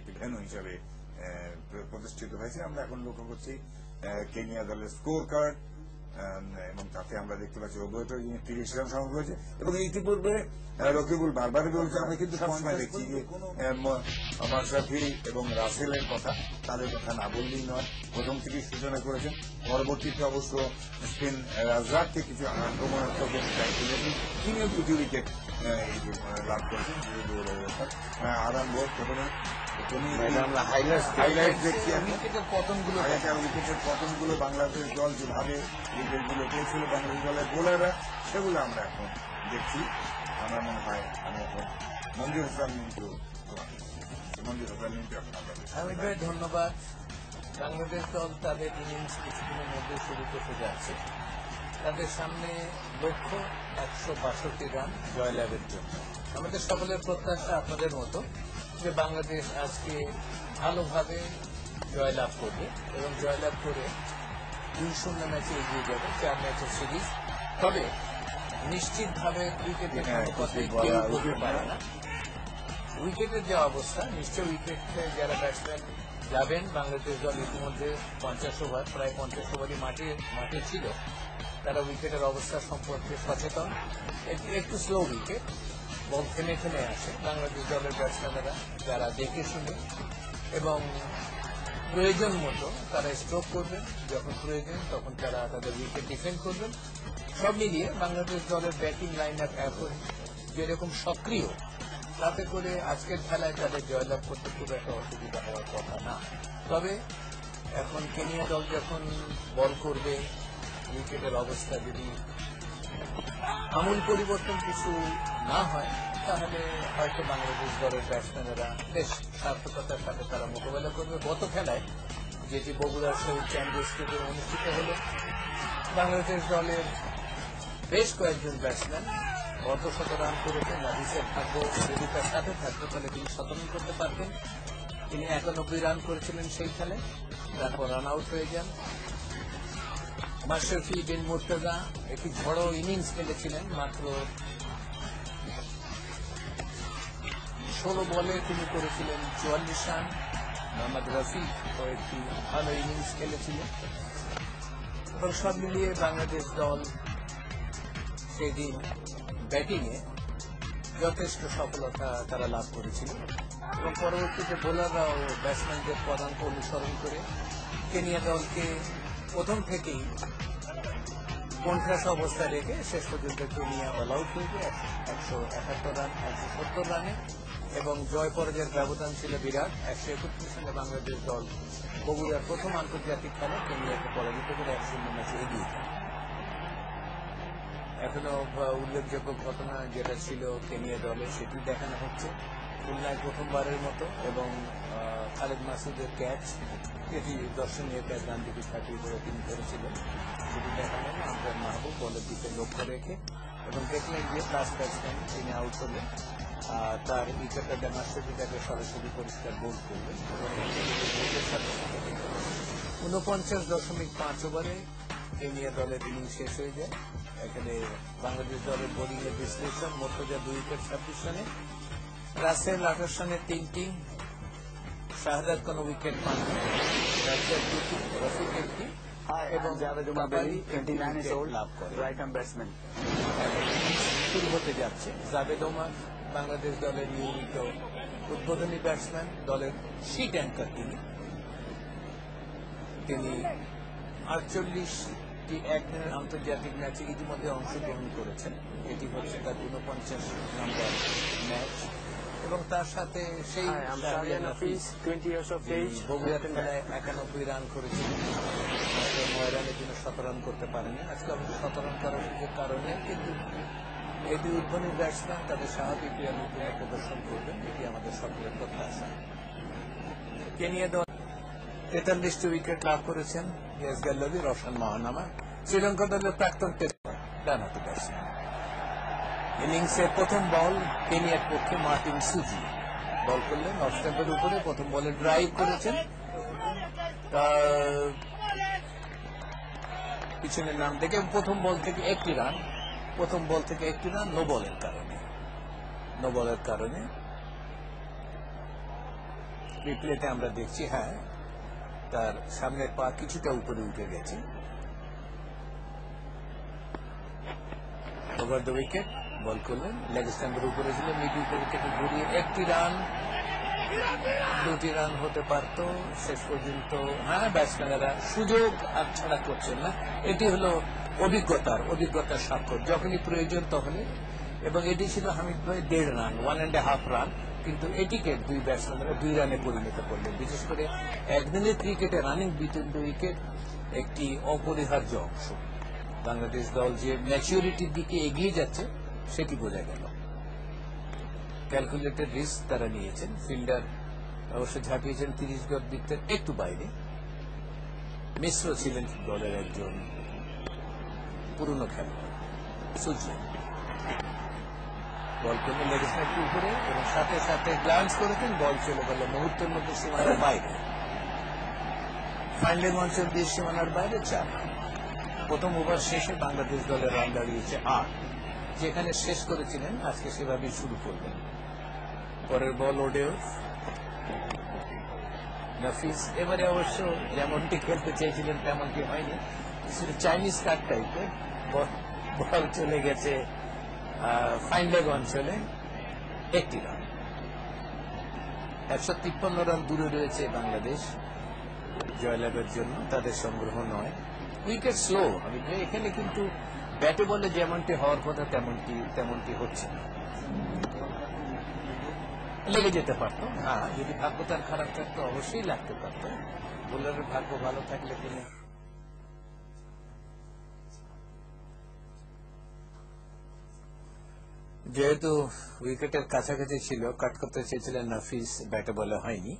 একটি ভেন্যু হিসাবে প্রতিষ্ঠিত হয়েছে। আমরা এখন লক্ষ্য করছি কেনিয়া দলের স্কোর কার্ড এবং তাতে আমরা দেখতে পাচ্ছি উভয়টা 30 রান সংগ্রহ হয়েছে। এবং ইতিপূর্বে রকিবুল বারবারই বলছে, আমরা কিন্তু সবসময় দেখছি যে মাশরাফি এবং রাসেলের কথা, তাদের কথা না বললেই নয়। প্রথম থেকে সূচনা করেছেন, পরবর্তীতে অবশ্য স্পিন রাজ্জাককে কিছু আক্রমণাত্মক তিনিও 2টি উইকেট লাভ করেছেন। আরাম বোধ প্রথমে হাইলাইট দেখছি উইকেটের পতনগুলো বাংলাদেশ দল যেভাবে উইকেটগুলো পেয়েছিল বাংলাদেশ দলের বোলাররা, সেগুলো আমরা এখন দেখছি। আমার মনে হয় আমি এখন মঞ্জুর হাসান মিন্টু আপনাদের ধন্যবাদ। বাংলাদেশ দল তাদের ইনিংস কিছুদিনের মধ্যে শুরু করতে যাচ্ছে। তাদের সামনে লক্ষ্য 162 রান জয়লাভের জন্য। আমাদের সকলের প্রত্যাশা আপনাদের মতো যে বাংলাদেশ আজকে ভালোভাবে জয়লাভ করবে এবং জয়লাভ করে 2-0 ম্যাচে এগিয়ে যাবে 4 ম্যাচের সিরিজ। তবে নিশ্চিতভাবে ক্রিকেটের কথাই কেউ বলতে পারে না। উইকেটের যে অবস্থা, নিশ্চয় উইকেটে যারা ব্যাটসম্যান যাবেন, বাংলাদেশ দল ইতিমধ্যে 50 ওভার, প্রায় 50 ওভারই মাঠে ছিল, তারা উইকেটের অবস্থা সম্পর্কে সচেতন। একটু স্লো উইকেট, বল থেমে থেমে আসে। বাংলাদেশ দলের ব্যাটসম্যানেরা যারা দেখে শুনে এবং প্রয়োজন মতো তারা স্ট্রোক করবেন, যখন প্রয়োজন তখন তারা তাদের উইকেট ডিফেন্ড করবেন। সব মিলিয়ে বাংলাদেশ দলের ব্যাটিং লাইন আপ এখন যেরকম সক্রিয়, তাতে করে আজকের খেলায় তাদের জয়লাভ করতে খুব একটা অসুবিধা হওয়ার কথা না। তবে এখন কেনিয়া দল যখন বল করবে, উইকেটের অবস্থা যদি আমূল পরিবর্তন কিছু না হয়, তাহলে হয়তো বাংলাদেশ দলের ব্যাটসম্যানেরা বেশ সার্থকতার সাথে তারা মোকাবেলা করবে। গত খেলায় যেটি বগুড়ার শহীদ চান্দ্র স্টেডিয়ামে অনুষ্ঠিত হল, বাংলাদেশ দলের বেশ কয়েকজন ব্যাটসম্যান অর্ধশত রান করেছেন। নাদিসের ভাগ্য যদি তার সাথে থাকতো তাহলে তিনি 17 করতে পারতেন। তিনি 91 রান করেছিলেন সেই খেলে, তারপর রান আউট হয়ে যান। মাশরাফি বিন মুর্তজা একটি ঝড়ো ইনিংস খেলেছিলেন, মাত্র 16 বলে তিনি করেছিলেন 44 রান। মোহাম্মদ রফি একটি ভালো ইনিংস খেলেছিলেন। এবং সব মিলিয়ে বাংলাদেশ দল সেদিন ব্যাটিংয়ে যথেষ্ট সফলতা তারা লাভ করেছিল এবং পরবর্তীতে বোলাররা ও ব্যাটসম্যানদের পদাঙ্ক অনুসরণ করে কেনিয়া দলকে প্রথম থেকেই কণ্ঠাসা অবস্থায় রেখে শেষ পর্যন্ত কেনিয়া অল আউট হয়েছে 171 রান 170 রানে এবং জয় পরাজয়ের ব্যবধান ছিল বিরাট। 131 রানে বাংলাদেশ দল বগুড়ার প্রথম আন্তর্জাতিক খেলা কেনিয়াকে পরাজিত করে 1-0 ম্যাচে এগিয়ে যায়। এখনো উল্লেখযোগ্য ঘটনা যেটা ছিল কেনিয়া দলে, সেটি দেখানো হচ্ছে। খুলনায় প্রথমবারের মতো এবং খালেদ মাসুদের ক্যাচ, যেটি দর্শনীয় ক্যাচ, ডান দিকে ছাপিয়ে করে তিনি ধরেছিলেন, সেটি দেখানো হলো। আম্পায়ার মাহবুব বলের দিকে লক্ষ্য রেখে এবং দেখলেন যে ফার্স্ট ব্যাটসম্যান তিনি আউট হলেন, তার উইকেটটা ডেমাস্ট্রেটি তাকে সরাসরি পরিষ্কার বোল্ড করলেন এবং 49.5 ওভারে কেনিয়া দলের ইনিংস শেষ হয়ে যায়। এখানে বাংলাদেশ দলের বোলিং এর বিশ্লেষণ: মুর্তজা 2 উইকেট 26 রানে, রাসেল 28 রানে 3টি, শাহাদাত কোন উইকেট পান, রাজ্জাক 2টি, রফিক 1টি এবং জাবেদ 29 লাভ করে। শুরু হতে যাচ্ছে। জাবেদ ওমর বাংলাদেশ দলের নিয়মিত উদ্বোধনী ব্যাটসম্যান, দলের শীট অ্যাঙ্কার তিনি 48টি একদিনের আন্তর্জাতিক ম্যাচে ইতিমধ্যে অংশগ্রহণ করেছেন। এটি হচ্ছে তার 49 নম্বর ম্যাচ এবং তার সাথে সেই বগুড়ার খেলায় 91 রান করেছিলেন, 9 রানে তিনি 17 রান করতে পারেনি। আজকে অবশ্য 17 রান করার কারণে কিন্তু এই দুই উদ্বোধনী ব্যাটসম্যান তাদের স্বাভাবিক ক্রিয়ানুকূলে প্রদর্শন করবেন, এটি আমাদের সকলের প্রত্যাশা। কেনিয়া দল 43টি উইকেট লাভ করেছেন এস গ্যালোরি, রওশন মাহানামা। শ্রীলঙ্কা দলের প্রাক্তন ডানহাতি ব্যাটসম্যান। ইনিংসের প্রথম বল কেনিয়ার পক্ষে মার্টিন সুজি বল করলেন অফ স্ট্যাম্পের উপরে। প্রথম বলে ড্রাইভ করেছেন, পিছনের নাম দেখে প্রথম বল থেকে একটি রান, নো বলের কারণে রিপ্লেতে আমরা দেখছি, হ্যাঁ তার সামনের পা কিছুটা উপরে উঠে গেছে। ওভার দ্য উইকেট বল করলেন, লেগ স্ট্যাম্পের উপরে ছিল, মিড উইকেট থেকে ঘুরিয়ে 1টি রান, 2টি রান হতে পারত। শেষ পর্যন্ত হ্যাঁ ব্যাটসম্যানেরা সুযোগ আর ছাড়া করছেন না। এটি হলো অভিজ্ঞতার স্বাক্ষর, যখনই প্রয়োজন তখনই। এবং এটি ছিল হামিদ ভাই 1.5 রান, 1.5 রান, কিন্তু এটিকে দুই ব্যাটসম্যানরা 2 রানে পরিণত করলেন। বিশেষ করে একদিনের ক্রিকেটে রানিং বিটুইন দ্য উইকেট একটি অপরিহার্য অংশ। বাংলাদেশ দল যে ম্যাচুরিটির দিকে এগিয়ে যাচ্ছে সেটি বোঝা গেল। ক্যালকুলেটেড রিস্ক তারা নিয়েছেন। ফিল্ডার অবশ্য ঝাঁপিয়েছেন 30 গজ বৃত্তের একটু বাইরে। মিশ্র ছিলেন দলের একজন পুরনো খেলোয়াড়, সুজলেন। বল করলেন লেগ স্ট্যাম্পের উপরে এবং সাথে সাথে গ্লান্স করেছেন, বল চলে গেল মুহূর্তের মধ্যে সীমানার বাইরে। ফাইন লেগ অঞ্চল দিয়ে সীমানার বাইরে 4 রান। প্রথম ওভার শেষে বাংলাদেশ দলের রান দাঁড়িয়েছে 8। যেখানে শেষ করেছিলেন আজকে সেভাবেই শুরু করবেন। পরের বল ওডেও নাফিস। এবারে অবশ্য যেমনটি খেলতে চেয়েছিলেন তেমনটি হয়নি, চাইনিজ কাট টাইপের বল চলে গেছে ফাইন লেগ অঞ্চলে। 1টি রান। 153 রান দূরে রয়েছে বাংলাদেশ জয়লাভের জন্য, তাদের সংগ্রহ নয়। Wicket slow. আমি এখানে কিন্তু ব্যাটে বলে যেমনটি হওয়ার কথা তেমনটি হচ্ছে না। লেগে যেতে পারত, হ্যাঁ যদি ভাগ্য তার খারাপ থাকতো অবশ্যই লাগতে পারত। বোলারের ভাগ্য ভালো থাকলে তিনি যেহেতু উইকেটের কাছাকাছি ছিল, কাট করতে চেয়েছিলেন নাফিস, ব্যাটে বলে হয়নি।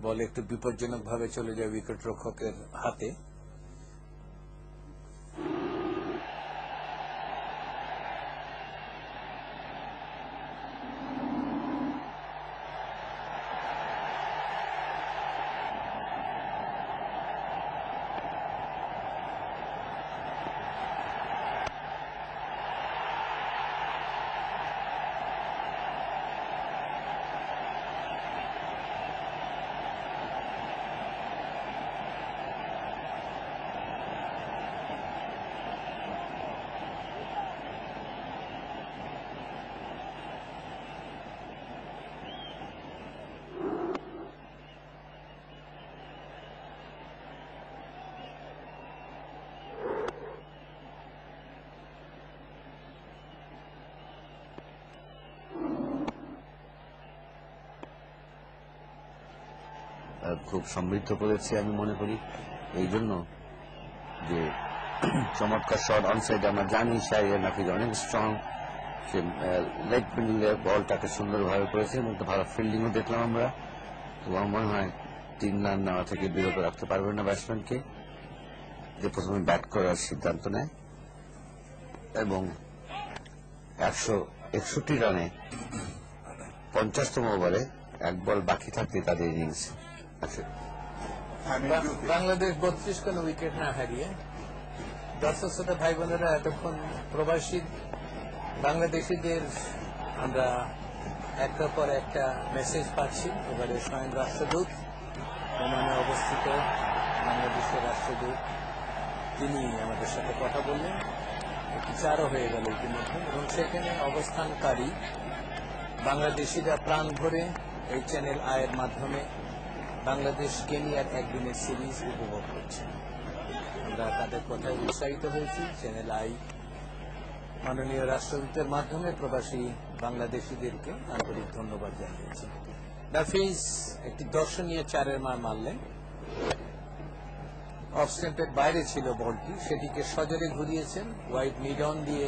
বল একটু বিপজ্জনক ভাবে চলে যায় উইকেট রক্ষকের হাতে। খুব সমৃদ্ধ করেছে আমি মনে করি, এই জন্য যে চমৎকার শট অনসাইডে আমরা জানি শাহরিয়ার নাফিজ অনেক স্ট্রং, সে লেগ মিডলে বলটাকে সুন্দরভাবে করেছে এবং ভালো ফিল্ডিংও দেখলাম আমরা। তো আমার মনে হয় 3 রান নেওয়া থেকে বিরত রাখতে পারবে না ব্যাটসম্যানকে, যে প্রথমে ব্যাট করার সিদ্ধান্ত নেয়। এবং 161 রানে 50তম ওভারে 1 বল বাকি থাকতে তাদের ইনিংস আছে। বাংলাদেশ 32 খান উইকেট না হারিয়ে। দর্শক শ্রোতা ভাই বোনেরা, এতক্ষণ প্রবাসী বাংলাদেশিদের আমরা একটার পর একটা মেসেজ পাচ্ছি। এবারে স্বয়ং রাষ্ট্রদূত ওমানে অবস্থিত বাংলাদেশের রাষ্ট্রদূত তিনি আমাদের সাথে কথা বললেন। চারও হয়ে গেল ইতিমধ্যে, এবং সেখানে অবস্থানকারী বাংলাদেশিরা প্রাণ ভরে এই চ্যানেল আয়ের মাধ্যমে বাংলাদেশ কেনিয়ার একদিনের সিরিজ উপভোগ করছে। আমরা তাদের কথায় উৎসাহিত হয়েছি। চ্যানেল আই মাননীয় রাষ্ট্রদূতের মাধ্যমে প্রবাসী বাংলাদেশিদেরকে আন্তরিক ধন্যবাদ জানিয়েছি। নাফিজ একটি দর্শনীয় 4-এর মার মারলেন। অফ স্ট্যাম্পের বাইরে ছিল বলটি, সেটিকে সজোরে ঘুরিয়েছেন ওয়াইড মিড অন দিয়ে।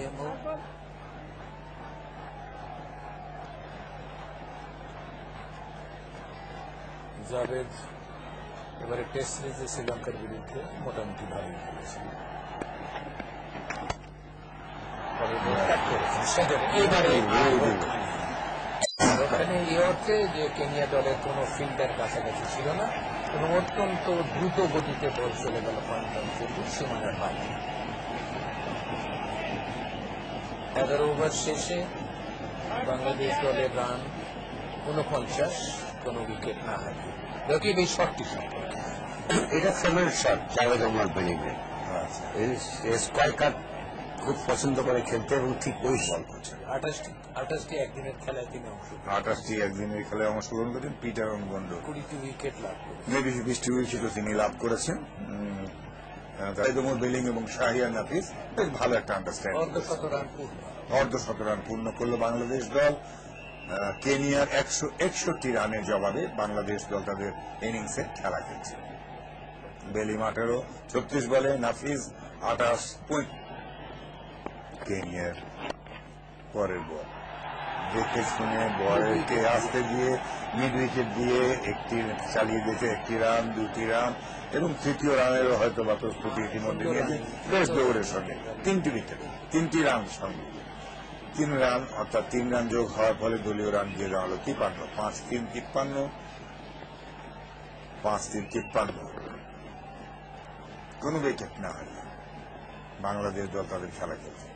জাভেদ এবারে টেস্ট সিরিজে শ্রীলঙ্কার বিরুদ্ধে মোটামুটি ভালো খেলেছেন। ওখানে এই অর্থে যে কেনিয়া দলের কোন ফিল্ডার কাছাকাছি ছিল না এবং অত্যন্ত দ্রুত গতিতে বল চলে গেল সীমানার বাইরে। 11 ওভার শেষে বাংলাদেশ দলের রান 49, কোনো উইকেট না হারিয়ে। রকিব এই শটটি সম্পর্কে এটা ফেভারিট শট জাভেদ ওমর বেনিগ্রেন। আচ্ছা, স্কোয়ার কাট খুব পছন্দ করে খেলতে এবং ঠিক ওই বল করছে। 28টি একদিনের খেলায় তিনি অংশগ্রহণ 28টি একদিনের খেলায় অংশগ্রহণ করেছেন। পিটার অনগন্ড 20টি উইকেট লাভ করেন। 20টি উইকেটও তিনি লাভ করেছেন। জাভেদ ওমর বেলিং এবং শাহিয়ার নাফিস বেশ ভালো একটা আন্ডারস্ট্যান্ডিং। অর্ধশতরান পূর্ণ করলো বাংলাদেশ দল। কেনিয়ার 161 রানের জবাবে বাংলাদেশ দল তাদের ইনিংসে খেলা খেলছে। বেলিম 18, 36 বলে, নাফিস 28 পয়েন্ট। কেনিয়ার পরের বল দেখে শুনে বলকে আসতে দিয়ে মিড উইকেট দিয়ে একটি চালিয়ে দিয়েছে, 1টি রান, 2টি রান এবং 3য় রানেরও হয়তো বা প্রস্তুতি ইতিমধ্যে নিয়েছে। বেশ দৌড়ের সঙ্গে 3টি উইকেট, 3টি রান সঙ্গে 3 রান, অর্থাৎ 3 রান যোগ হওয়ার ফলে দলীয় রান দিয়ে দেওয়া হলো 53, 5-3 53, 5-3 53। কোন উইকেট না হারিয়ে বাংলাদেশ দল তাদের খেলা খেলছে।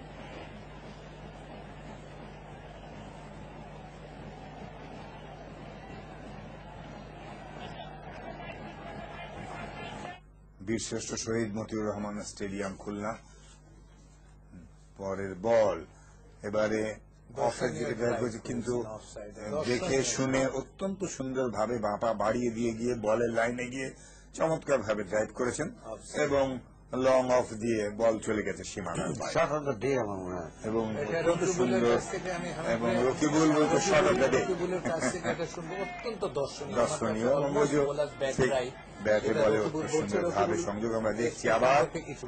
বীরশ্রেষ্ঠ শহীদ মতিউর রহমান স্টেডিয়াম, খুলনা। পরের বল এবারে অফের দিকে ড্রাইভ করেছে, কিন্তু দেখে শুনে অত্যন্ত সুন্দরভাবে বাপা বাড়িয়ে দিয়ে গিয়ে বলের লাইনে গিয়ে চমৎকার ভাবে ড্রাইভ করেছেন এবং লং অফ দিয়ে বল চলে গেছে সীমানার বাইরে। শট অফ দ্য ডে আমার মনে হয়। এবং অত্যন্ত সুন্দর, এবং রকিবুল বলতে শট অফ দ্য ডে। অত্যন্ত দর্শনীয় এবং ব্যাটে বলে সুন্দর ভাবে সংযোগ আমরা দেখছি।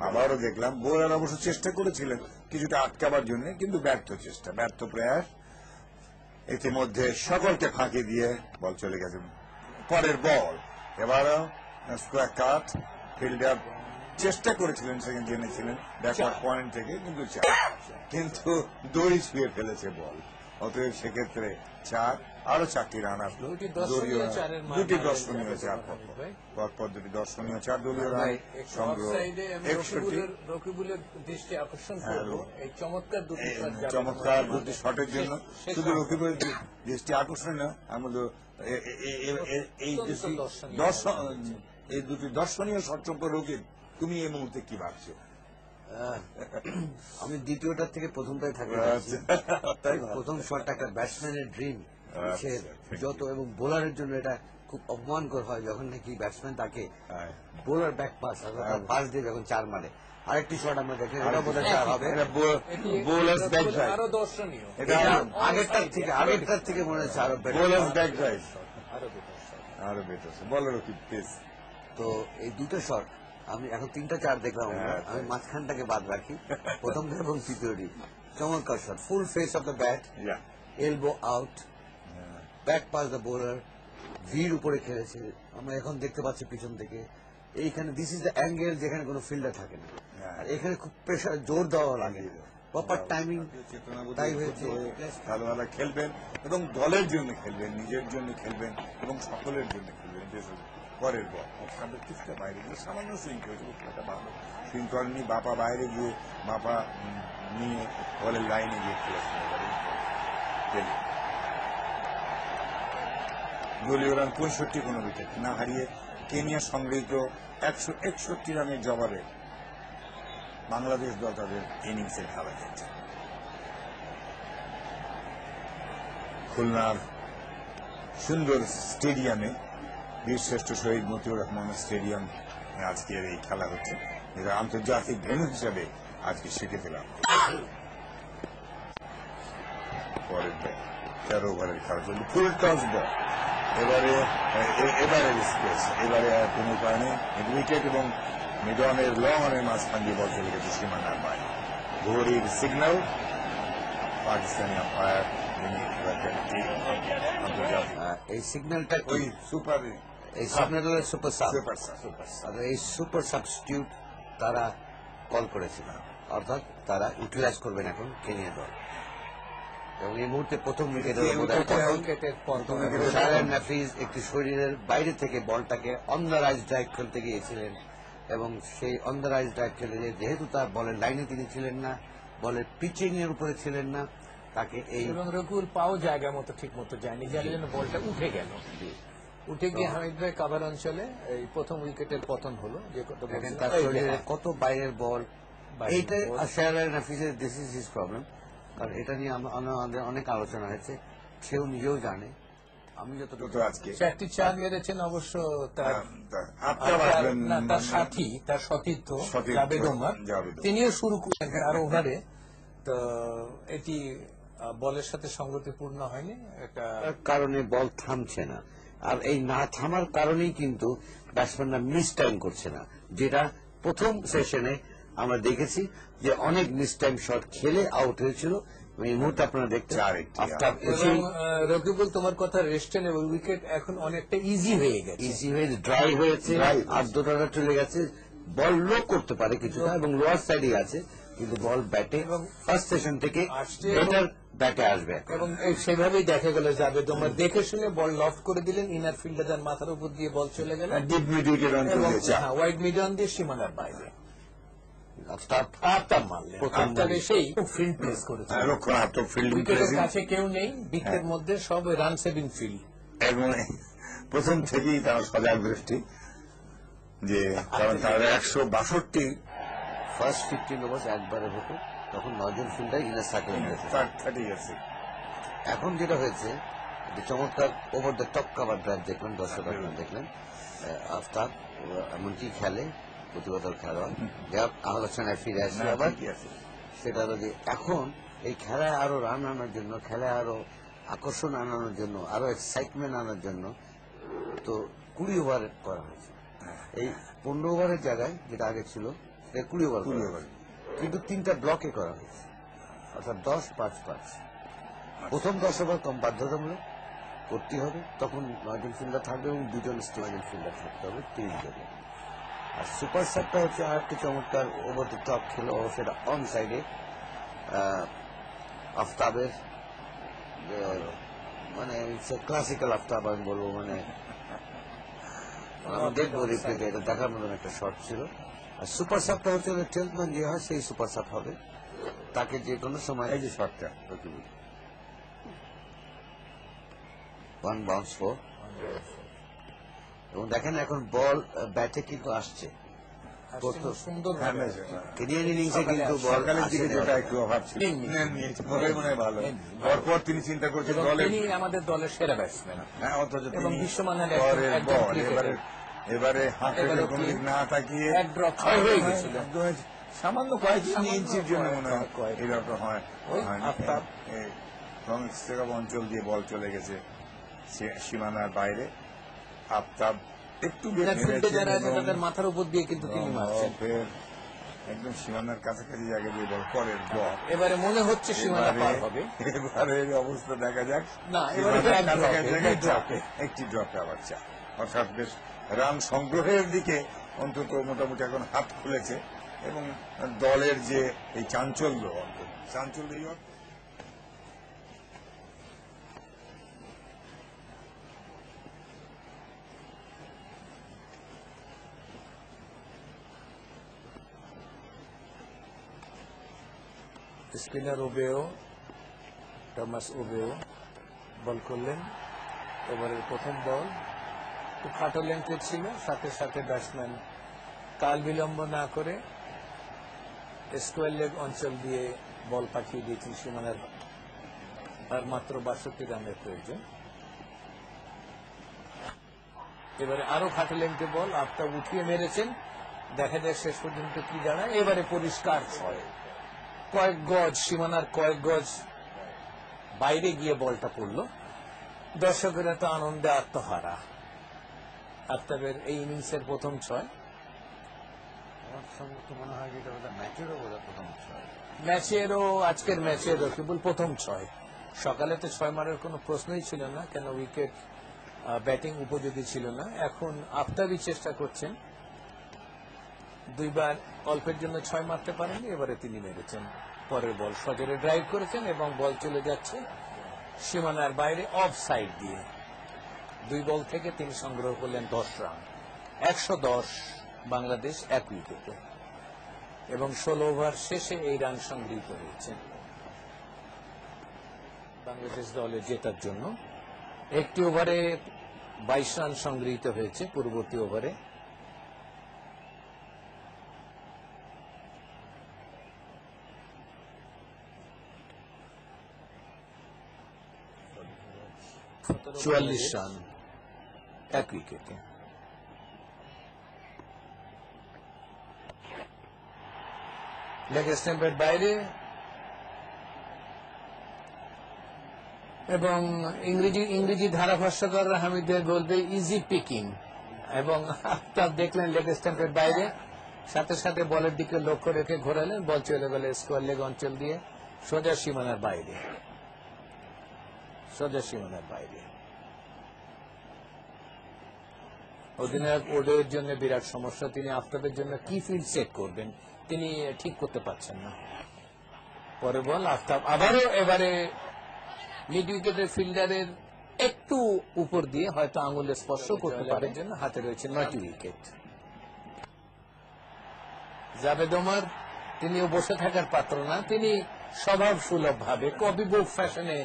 আবারও দেখলাম বোলার অবশ্য চেষ্টা করেছিলেন কিছুটা আটকাবার জন্য, কিন্তু ব্যর্থ চেষ্টা, ব্যর্থ প্রয়াস। ইতিমধ্যে সকলকে ফাঁকি দিয়ে বল চলে গেছে। পরের বল এবারও স্কোয়ার কাট, ফিল্ডার চেষ্টা করেছিলেন, সেখানে জেনেছিলেন ব্যাকওয়ার্ড পয়েন্ট থেকে, কিন্তু দড়ি ছুঁয়ে ফেলেছে বল। অতএব সেক্ষেত্রে 4, আরো 4টি রান আসলো। 2টি দর্শনীয় 4 পরপর 2টি দর্শনীয় 4 দলীয় রান সংগ্রহ। রকিবুলের দৃষ্টি আকর্ষণ করলো এই চমৎকার দুটি শটের জন্য। শুধু রকিবুলের দৃষ্টি আকর্ষণ না, আমাদের এই দুটি দর্শনীয় শট সম্পর্কে রকিব, তুমি এই মুহূর্তে কি ভাবছো? আমি দ্বিতীয়টার থেকে প্রথমটাই থাকি। প্রথম শটটা একটা ব্যাটসম্যানের ড্রিম, সে যত, এবং বোলারের জন্য এটা খুব অপমানকর হয় যখন নাকি ব্যাটসম্যান তাকে বোলার ব্যাক পাস পাস দিয়ে যখন 4 মারে। আরেকটি শট আমরা দেখি, এটা বোধহয় 4 হবে। বোলার্স ব্যাক ড্রাইভ, আরো দর্শনীয়, এটা আগেরটার থেকে মনে হচ্ছে আরো বোলার্স ব্যাক ড্রাইভ, আরো বেটার। বলো রকিব প্লিজ। তো এই দুটো শট আমি এখন 3টা 4 দেখলাম, আমি মাঝখানটাকে বাদ রাখি, প্রথমটা এবং তৃতীয়টি। চমৎকার shot, full face of the bat, elbow out, back pass the bowler, ভিড় উপরে খেলেছে। আমরা এখন দেখতে পাচ্ছি পিছন থেকে এইখানে, দিস ইজ দ্য অ্যাঙ্গেল যেখানে কোনো ফিল্ডার থাকে না, আর এখানে খুব প্রেশার, জোর দেওয়া লাগে, প্রপার টাইমিং। তাই হয়েছে ভালোভাবে খেলবেন এবং দলের জন্য খেলবেন, নিজের জন্য খেলবেন এবং সকলের জন্য খেলবেন। পরের বল কিছুটা বাইরে গিয়ে সামান্য সুইং করেছে, একটা ভালো সুইং করেনি, বাপা বাইরে গিয়ে বাপা নিয়ে বলের লাইনে গিয়ে খেলেছেন। দলীয় রান 65, কোনো উইকেট না হারিয়ে কেনিয়া সংগৃহীত 161 রানের জবাবে বাংলাদেশ দল তাদের ইনিংসে খেলা খেলছে। খুলনার সুন্দর স্টেডিয়ামে, বীরশ্রেষ্ঠ শহীদ মতিউর রহমান স্টেডিয়াম আজকের এই খেলা হচ্ছে, যেটা আন্তর্জাতিক ভেন্যু হিসাবে আজকে স্বীকৃতি লাভ করছে। পরের বল 13 ওভারের খেলা চলছে, ফুল টস বল। এবারে স্পেস, এবারে কোন কারণে উইকেট এবং মিডনের লং অনের মাঝখান দিয়ে বল চলে গেছে সীমানার বাইরে। ঘড়ির সিগন্যাল, পাকিস্তানি আম্পায়ার এই সিগন্যালটা ওই সুপার, এই সিগন্যাল এই সুপার সাবস্টিটিউট তারা কল করেছিল, অর্থাৎ তারা ইউটিলাইজ করবেন এখন কেনিয়া দল। এবং এই মুহূর্তে প্রথম উইকেটের নাফিজ একটি শরীরের বাইরে থেকে বলটাকে অন দ্য রাইজ ড্রাইভ খেলতে গিয়েছিলেন, এবং সেই অন দ্য রাইজ ড্রাইভ খেলে যেহেতু তার বলের লাইনে তিনি ছিলেন না, বলের পিচিং এর উপরে ছিলেন না, তাকে এই রকুল পাও জায়গা মতো ঠিক মতো যায়নি, যার জন্য বলটা উঠে গেল। উঠে গিয়ে হামিদ ভাই কাভার অঞ্চলে এই প্রথম উইকেটের পতন হলো, যে কথা দেখেন বলছিলাম। তার এই শরীরে দেখেন, কত বাইরের বল, বাইরের এইটাই ball। শাহরিয়ার নাফিসের দিস ইজ হিজ প্রবলেম। কারণ এটা নিয়ে আমাদের অনেক আলোচনা হয়েছে, সেও নিজেও জানে। আমি যতটুকু তো আজকে 4টি চার মেরেছেন অবশ্য তার আপনার আসবেন না, তার সাথী, তার সতীর্থ জাভেদ ওমর, তিনিও শুরু করেন আর ওভারে। তো এটি বলের সাথে সঙ্গতিপূর্ণ হয়নি, এটা কারণে বল থামছে না, আর এই না থামার কারণেই কিন্তু ব্যাটসম্যানরা মিস টাইম করছে না, যেটা প্রথম সেশনে আমরা দেখেছি যে অনেক মিস টাইম শট খেলে আউট হয়েছিল। এই মুহূর্তে আপনারা দেখছেন আফতাব এবং রকিবুল, তোমার কথা রেস্টেন এবং উইকেট এখন অনেকটা ইজি হয়ে গেছে, ইজি হয়ে ড্রাই হয়েছে, আর দুটাটা চলে গেছে। বল লো করতে পারে কিছুটা এবং লোয়ার সাইডে আছে, কিন্তু বল ব্যাটে এবং ফার্স্ট সেশন থেকে বেটার ব্যাটে আসবে এবং সেভাবেই দেখা গেল যাবে তোমার দেখে শুনে বল লফট করে দিলেন, ইনার ফিল্ডার মাথার উপর দিয়ে বল চলে গেল ডিপ মিড উইকেট এবং ওয়াইড মিডন দিয়ে সীমানার বাইরে আফতাব মারলেন। আফতাব এসেই ফিল্ড প্লেস করেছে, রক্ষণাত্মক ফিল্ডিং উইকেটের কাছে কেউ নেই, বৃত্তের মধ্যে সব রান সেভিং ফিল্ড। এবং প্রথম থেকেই তার সজাগ দৃষ্টি, যে কারণ তার 162 ফার্স্ট 15 ওভার একবারে হতো, তখন 9 জন ফিল্ডার ইনার সার্কেল হয়েছে। 30 আছে। এখন যেটা হয়েছে, যে চমৎকার over the top cover drive দেখলেন, দর্শক আপনারা দেখলেন। আফতাব এমনকি খেলে প্রতিবাদর খেলোয়াড়, যা আলোচনায় ফিরে আসে আবার। সেটা হলো যে এখন এই খেলায় আরো রান আনার জন্য, খেলায় আরো আকর্ষণ আনানোর জন্য, আরো এক্সাইটমেন্ট আনার জন্য তো 20 ওভার করা হয়েছে। এই 15 ওভারের জায়গায় যেটা আগে ছিল সেটা 20 ওভার, কিন্তু 3টা ব্লকে করা হয়েছে, অর্থাৎ 10-5-5। প্রথম 10 ওভার কম বাধ্যতামূলক করতে হবে, তখন 9 জন ফিল্ডার থাকবে এবং 2 জন স্টেজের ফিল্ডার থাকতে হবে 30 জনের। আর সুপার সাবটা হচ্ছে আর একটি চমৎকার ওভার দ্য টপ খেলো, সেটা অন সাইডে আফতাবের, মানে ক্লাসিক্যাল আফতাব আমি বলবো, মানে আমরা দেখবো রিপ্লেতে, এটা দেখার মতন একটা শট ছিল। আর সুপার সাবটা হচ্ছে টেলসম্যান যে হয় সেই সুপার সাব হবে, তাকে যে কোনো সময় এই যে শটটা 1 বাউন্স 4। এবং দেখেন এখন বল ব্যাটে কিন্তু আসছে, সুন্দর কেনিয়ান ইনিংসে কিন্তু বল সকালের দিকে যেটা একটু অভাব ছিল, মনে হয় ভালো। পরপর তিনি চিন্তা করছেন দলের, তিনি আমাদের দলের সেরা ব্যাটসম্যান, হ্যাঁ, অথচ এবং বিশ্বমানের এবারে হাতে না তাকিয়ে এক ড্রপ হয়ে গেছিল, সামান্য কয়েক ইঞ্চির জন্য মনে হয় এরকম হয়। আফতাব অঞ্চল দিয়ে বল চলে গেছে সীমানার বাইরে। আফতাব একটু তাদের মাথার উপর দিয়ে কিন্তু তিনি মারছেন, একদম সীমানার কাছাকাছি জায়গায় দিয়ে বল পরের ড্রপ। এবারে মনে হচ্ছে সীমানা পার হবে, এবারে অবস্থা দেখা যাক। না, এবারে একটি ড্রপে আবার চা, অর্থাৎ বেশ রান সংগ্রহের দিকে অন্তত মোটামুটি এখন হাত খুলেছে, এবং দলের যে এই চাঞ্চল্য, স্পিনার ওবেও, টমাস ওবেও বল করলেন। ওভারের প্রথম বল খুব খাটো লেন্থের ছিল, সাথে সাথে ব্যাটসম্যান কাল বিলম্ব না করে স্কোয়ার লেগ অঞ্চল দিয়ে বল পাঠিয়ে দিয়েছেন সীমানার, আর মাত্র 62 রানের প্রয়োজন। এবারে আরো খাটো লেন্থে বল আফতাব উঠিয়ে মেরেছেন, দেখা যায় শেষ পর্যন্ত কি দাঁড়ায়। এবারে পরিষ্কার কয়েক গজ, সীমানার কয়েক গজ বাইরে গিয়ে বলটা পড়ল। দর্শকেরা তো আনন্দে আত্মহারা। আফতাবের এই ইনিংসের প্রথম 6, মনে হয় যেটা ম্যাচেরও প্রথম 6, ম্যাচেরও আজকের ম্যাচেরও কেবল প্রথম 6। সকালে তো 6 মারার কোনো প্রশ্নই ছিল না, কেন উইকেট ব্যাটিং উপযোগী ছিল না। এখন আফতাবই চেষ্টা করছেন, 2 বার অল্পের জন্য 6 মারতে পারেননি, এবারে তিনি মেরেছেন। পরের বল সজোরে ড্রাইভ করেছেন এবং বল চলে যাচ্ছে সীমানার বাইরে অফ সাইড দিয়ে। 2 বল থেকে তিনি সংগ্রহ করলেন 10 রান, 110 বাংলাদেশ 1 উইকেটে, এবং 16 ওভার শেষে এই রান সংগৃহীত হয়েছেন বাংলাদেশ দলের জেতার জন্য। একটি ওভারে 22 রান সংগৃহীত হয়েছে পূর্ববর্তী ওভারে। চুয়াল্লিশ রান 1 উইকেটে। লেগ স্ট্যাম্পের বাইরে এবং ইংরেজি ধারাভাষ্যকার হামিদের বলবে ইজি পিকিং, এবং আফতাব দেখলেন লেগ স্ট্যাম্পের বাইরে, সাথে সাথে বলের দিকে লক্ষ্য রেখে ঘোরালেন, বল চলে গেল স্কোয়ার লেগ অঞ্চল দিয়ে সোজা সীমানার বাইরে, সোজা সীমানার বাইরে। অধিনায়ক ওডের জন্য বিরাট সমস্যা, তিনি আফতাবের জন্য কি ফিল্ড সেট করবেন তিনি ঠিক করতে পারছেন না। পরে বল আফতাব আবারও এবারে মিড উইকেটের ফিল্ডারের একটু উপর দিয়ে হয়তো আঙুলে স্পর্শ করতে পারে, জন্য হাতে রয়েছে 9টি উইকেট। জাভেদ ওমর তিনিও বসে থাকার পাত্র না, তিনি স্বভাব সুলভ ভাবে কপি বুক ফ্যাশনে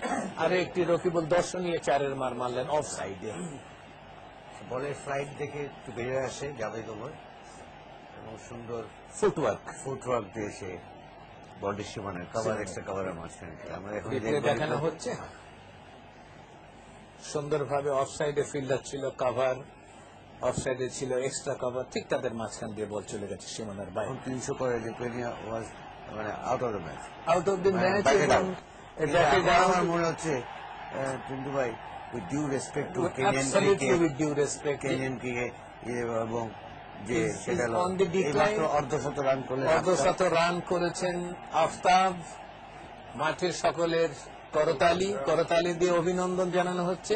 আরো একটি রকিবুল দর্শনীয় 4-এর মার মারলেন অফ সাইডে। বলের ফ্লাইট দেখে একটু বেরিয়ে আসে জাভেদ ওমর এবং সুন্দর ফুটওয়ার্ক দিয়ে সে বডির সীমানার কভার এক্সট্রা কভারের মাঝখানে আমরা এখন দেখানো হচ্ছে সুন্দরভাবে অফ সাইডে ফিল্ডার ছিল, কভার অফ সাইডে ছিল এক্সট্রা কভার, ঠিক তাদের মাঝখান দিয়ে বল চলে গেছে সীমানার বাইরে। 300 করে যে পেনিয়া ওয়াজ মানে out of the match, out of the match. আমার মনে হচ্ছে কিন্তু ভাই with due respect to Kenyan cricket এবং যে সেটা অর্ধশত রান করলেন, অর্ধশত রান করেছেন আফতাব। মাঠের সকলের করতালি দিয়ে অভিনন্দন জানানো হচ্ছে।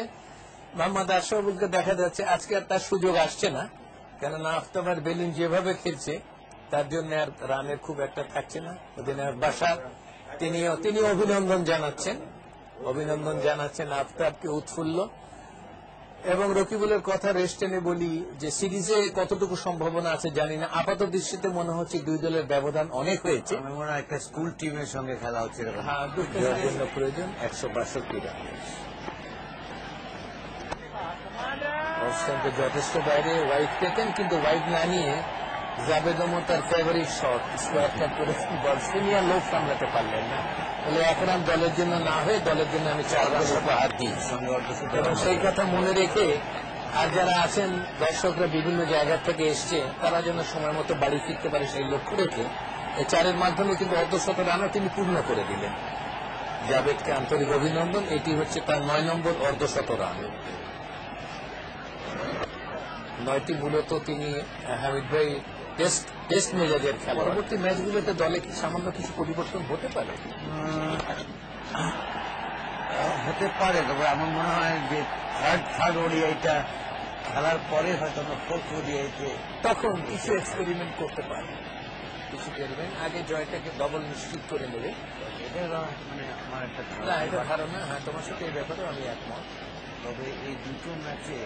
মোহাম্মদ আশরাফুলকে দেখা যাচ্ছে আজকে আর তার সুযোগ আসছে না, কেননা আফতাব আর বেলিন যেভাবে খেলছে তার জন্য আর রানের খুব একটা থাকছে না। অধিনায়ক বাশার তিনি অভিনন্দন জানাচ্ছেন আফতাবকে উৎফুল্ল। এবং রকিবুলের কথা রেস্ট টেনে বলি যে সিরিজে কতটুকু সম্ভাবনা আছে জানি না, আপাত দৃষ্টিতে মনে হচ্ছে দুই দলের ব্যবধান অনেক হয়েছে। আমি মনে হয় একটা স্কুল টিমের সঙ্গে খেলা হচ্ছে। হ্যাঁ, দুটোর জন্য প্রয়োজন 162 রান। যথেষ্ট বাইরে ওয়াইড পেতেন, কিন্তু ওয়াইড না নিয়ে জাভেদ ওমর তার ফেভারিট শট স্কোয়ার কাট করেছেন, বল সিনিয়র লোক সামলাতে পারলেন না। বলে 1 রান দলের জন্য না হয়ে দলের জন্য আমি 4 রান উপহার দিই। এবং সেই কথা মনে রেখে আর যারা আছেন দর্শকরা বিভিন্ন জায়গা থেকে এসছে, তারা যেন সময় মতো বাড়ি ফিরতে পারে সেই লক্ষ্য রেখে এই 4-এর মাধ্যমে কিন্তু অর্ধশত রানও তিনি পূর্ণ করে দিলেন। জাভেদকে আন্তরিক অভিনন্দন। এটি হচ্ছে তার 9 নম্বর অর্ধশত রান। 9টি মূলত তিনি হামিদ ভাই টেস্ট মেজাজের খেলা। পরবর্তী ম্যাচগুলোতে দলে কি সামান্য কিছু পরিবর্তন হতে পারে? হতে পারে, তবে আমার মনে হয় যে থার্ড ওডিআইটা খেলার পরে হয়তো আমরা 4th ওডিআইতে তখন কিছু এক্সপেরিমেন্ট করতে পারে, কিছু করবেন। আগে জয়টাকে ডবল নিশ্চিত করে নেবে, এটা মানে আমার একটা ধারণা। হ্যাঁ, তোমার সাথে এই ব্যাপারে আমি একমত। তবে এই দুটো ম্যাচে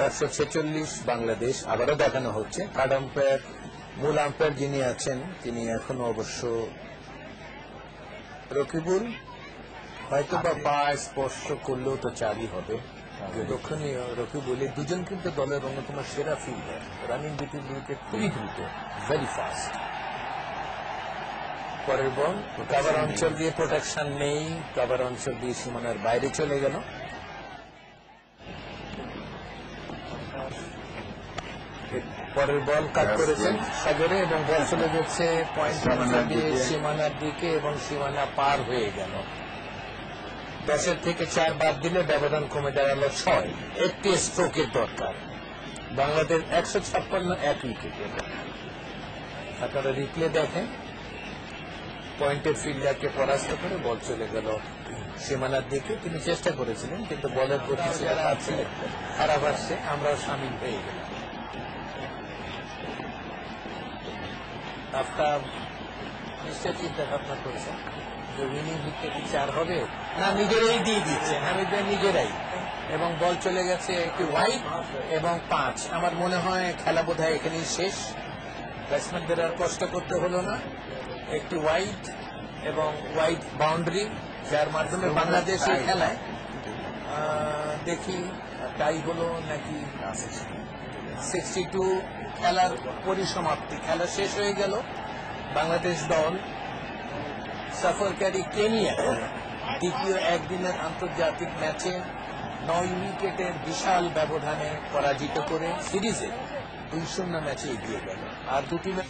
$146 বাংলাদেশ আবারও দেখানো হচ্ছে। কার্ড আম্পায়ার, মূল আম্পায়ার যিনি আছেন তিনি এখনো অবশ্য রকিবুল, হয়তো বা পা স্পর্শ করলেও তো 4ই হবে। দক্ষিণীয় রকিবুল, এই দুজন কিন্তু দলের অন্যতম সেরা ফিল্ডার। রানিং বিটুইন উইকেট খুবই দ্রুত, ভেরি ফাস্ট। পরের বল কাভার অঞ্চল দিয়ে প্রোটেকশন নেই, কাভার অঞ্চল দিয়ে সীমানার বাইরে চলে গেল। পরের বল কাট করেছেন সাগরে এবং বল চলে যাচ্ছে পয়েন্ট দিয়ে সীমানার দিকে এবং সীমানা পার হয়ে গেল। 10 থেকে 4 বাদ দিলে ব্যবধান কমে দাঁড়ালো 6। একটি স্ট্রোকের দরকার। বাংলাদেশ 156 1 উইকেটে। আপনারা রিপ্লে দেখেন, পয়েন্টের ফিল্ডারকে পরাস্ত করে বল চলে গেল সীমানার দিকে। তিনি চেষ্টা করেছিলেন কিন্তু বলের গতি খারাপ আসছে, আমরাও সামিল হয়ে গেলাম। আপনার নিশ্চয় চিন্তা ভাবনা করেছেন যে উইনিং হিটটা কি 4 হবে না নিজেরাই দিয়ে দিচ্ছেন হামিদ ভাই নিজেরাই, এবং বল চলে গেছে একটি ওয়াইড এবং 5। আমার মনে হয় খেলা বোধহয় এখানেই শেষ, ব্যাটসম্যানদের আর কষ্ট করতে হলো না। একটি ওয়াইড এবং ওয়াইড বাউন্ডারি, যার মাধ্যমে বাংলাদেশ এই খেলায় দেখি টাই হলো নাকি 62 খেলার পরিসমাপ্তি, খেলা শেষ হয়ে গেল। বাংলাদেশ দল সফরকারী কেনিয়া দ্বিতীয় একদিনের আন্তর্জাতিক ম্যাচে 9 উইকেটের বিশাল ব্যবধানে পরাজিত করে সিরিজে 2-0 ম্যাচে এগিয়ে গেল। আর দুটি ম্যাচ